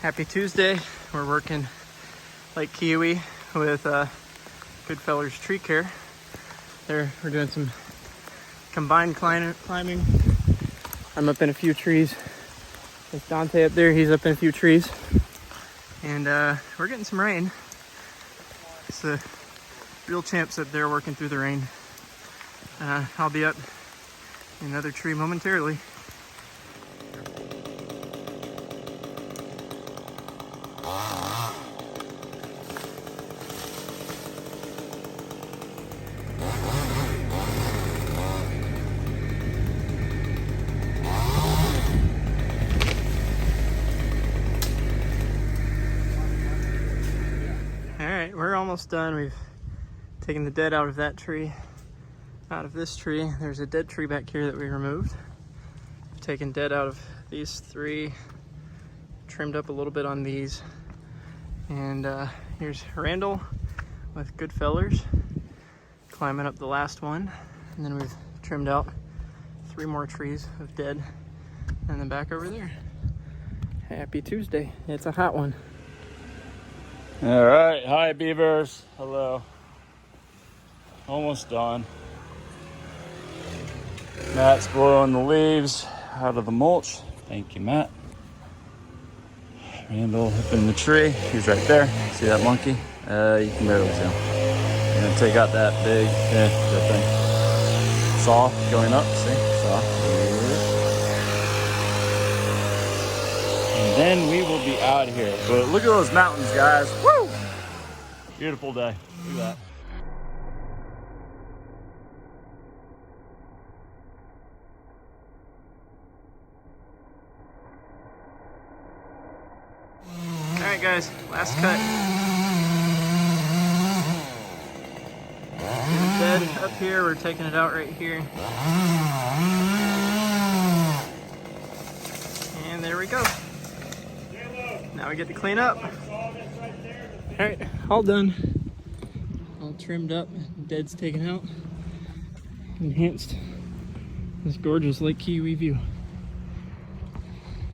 Happy Tuesday. We're working Lake Keowee with Goodfeller's Tree Care. We're doing some combined climbing. I'm up in a few trees. There's Dante up there, he's up in a few trees. And we're getting some rain. It's the real champs up there working through the rain. I'll be up in another tree momentarily. Alright, we're almost done. We've taken the dead out of that tree. Out of this tree, there's a dead tree back here that we removed. We've taken dead out of these three, trimmed up a little bit on these. And here's Randall with Goodfellers, climbing up the last one. And then we've trimmed out 3 more trees of dead. And then back over there. Happy Tuesday. It's a hot one. All right, hi beavers, hello. Almost done. Matt's blowing the leaves out of the mulch. Thank you, Matt. Randall up in the tree. He's right there. See that monkey? You can barely see him. I'm gonna take out that big, that thing. Saw going up, see? Saw. And then we will be out of here. But look at those mountains, guys. Woo! Beautiful day. Look at that. All right, guys, last cut. Dead up here, we're taking it out right here. And there we go. Now we get to clean up. All right, all done. All trimmed up, dead's taken out. Enhanced this gorgeous Lake Keowee view.